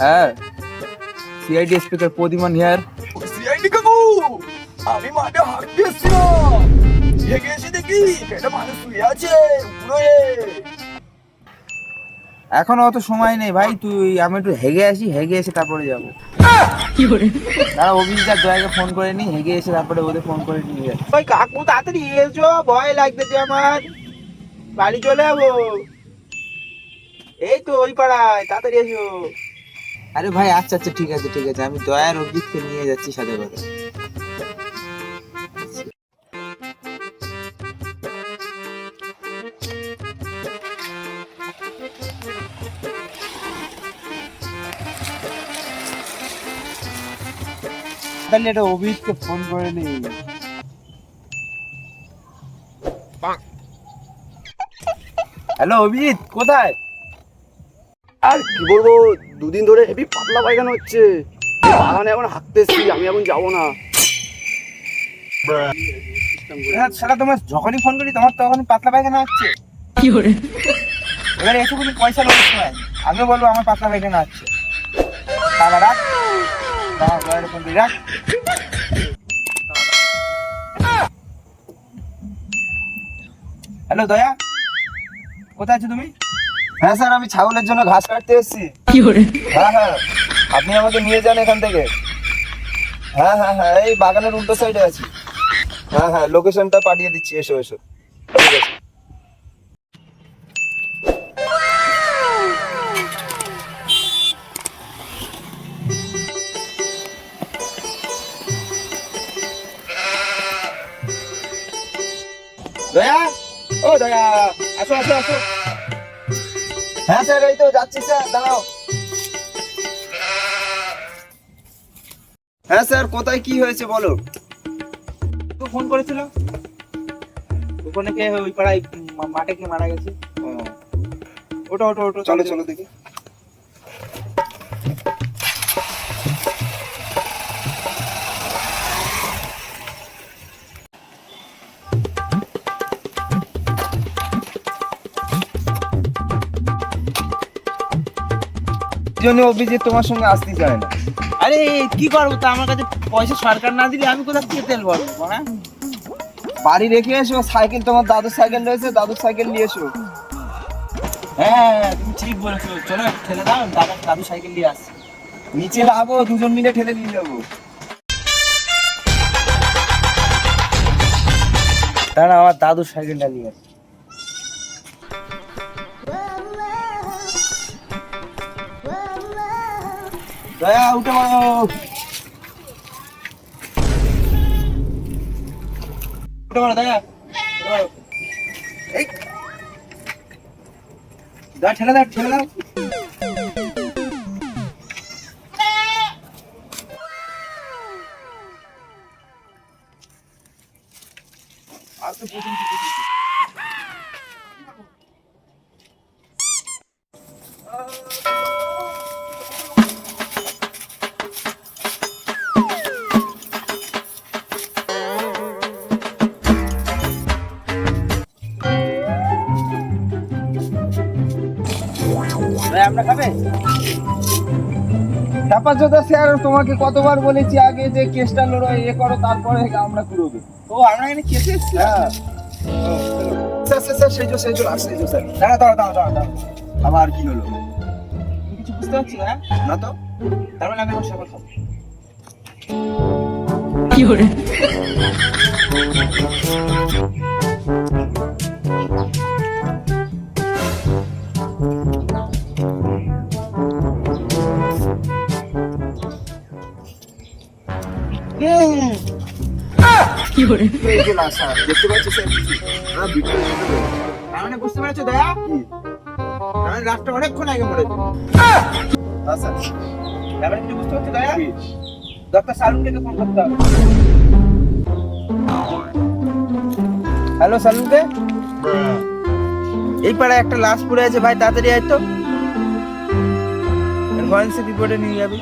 হ্যাঁ, CID speaker প্রদিমান here. CID কাকু, আমি মাঠে হাঁটতে এসেছিলাম, জেগে এসে দেখি একটা মানুষ শুয়ে আছে উপরে। এখন অত সময় নেই ভাই, আমি একটু হেগে আসি, হেগে এসে তারপরে যাবো। দাঁড়া, অভিজিৎ দয়াকে ফোন করে নি, হেগে এসে তারপরে ওদের ফোন করে নিয়ে যাচ্ছি। ওই কাকু তাড়াতাড়ি এসো, ভয় লাগতেছে আমার, বাড়ি চলে যাবো। এই তো ওই পাড়ায়, তাড়াতাড়ি এসো। আরে ভাই, আচ্ছা আচ্ছা, ঠিক আছে ঠিক আছে, আমি দয়ার অভিজিৎকে নিয়ে যাচ্ছি সাথে করে। তাহলে এটা অভিজিৎকে ফোন করে নি। হ্যালো অভিজিৎ, কোথায়? আর কি বলবো, দুদিন ধরে হেভি পাতলা পায়খানা হচ্ছে। এই বাগানে এখন হাঁটতে এসছি, আমি এখন যাবো না। সেটা তোমার যখনই ফোন করি তোমার তখনই পাতলা পায়খানা হচ্ছে। এবারে এসে বলি পয়সা লোক সময় আমিও বলবো আমার পাতলা পায়খানা হচ্ছে। টাকা রাখ, ফোন করি, রাখ। হ্যালো দয়া, কোথায় আছো তুমি? হ্যাঁ স্যার, আমি ছাগলের জন্য ঘাস কাটতে এসেছি। হ্যাঁ হ্যাঁ, আপনি আমাকে নিয়ে যান এখান থেকে। হ্যাঁ হ্যাঁ হ্যাঁ, এই বাগানের উল্টো সাইডে আছি। হ্যাঁ হ্যাঁ, লোকেশনটা পাঠিয়ে দিচ্ছি, এসো এসো। ঠিক আছে। দয়া, ও দয়া, আসো আসো আসো। হ্যাঁ স্যার, এই তো যাচ্ছি স্যার, দাঁড়াও। হ্যাঁ স্যার, কোথায় কি হয়েছে বলো। তো ফোন করেছিল, ওখানে কে ওই পাড়ায় মাঠে কে মারা গেছে। ওটা ওটা ওটা, চলো চলো দেখি। জন্য অভিজিৎ তোমার সঙ্গে আসতে চায় না। আরে কি করবো, তা আমার কাছে পয়সা সরকার না দিলে আমি কোথা থেকে তেল ভরবো? হ্যাঁ, বাড়ি রেখে এসো, সাইকেল তোমার দাদুর সাইকেল রয়েছে, দাদুর সাইকেল নিয়ে এসো। হ্যাঁ তুমি ঠিক বলেছো, চলো ঠেলে দাও, দাদু সাইকেল দিয়ে আসছে। নিচে লাগাবো, দুজন মিলে ঠেলে নিয়ে যাবো। দাঁড়া, আমার দাদুর সাইকেলটা নিয়ে আসছে। দয়া, উঠে পড়ো। উঠে পড়ো দয়া, উঠে পড়ো। এই দয়া, ঠেলে দাও ঠেলে দাও। আর তো বুঝুন কি বুঝুন। দয়া, আমরা খাবে? চাপাচোদা স্যার, তোমাকে কতবার বলেছি আগে যে কেসটা লড়ো, করো, তারপরে আমরা কুড়োবে। ও আমরা এখানে খেতে এসছি। হ্যাঁ স্যার স্যার স্যার, সেই সেই স্যার। দাঁড়া দাঁড়া দাঁড়া দাঁড়া দাঁড়া, আবার কি হলো? তুমি কিছু বুঝতে পারছি না? না তো। তার মানে আমি এখন সকাল খাবো। এই যে না স্যার, দেখতে পাচ্ছি স্যার কিছু। হ্যাঁ, ভিতরে যেতে হবে। তার মানে বুঝতে পেরেছো দয়া, কি? তার মানে রাতটা অনেকক্ষণ আগে মরেছে। হ্যাঁ স্যার। তার মানে কিছু বুঝতে পারছো দয়া? ডক্টর সালুনকে ফোন করতে হবে। হ্যালো সালুনকে, এই পাড়ায় একটা লাশ পড়ে আছে ভাই, তাড়াতাড়ি আয় তো, ফরেন্সিক রিপোর্টে নিয়ে যাবি।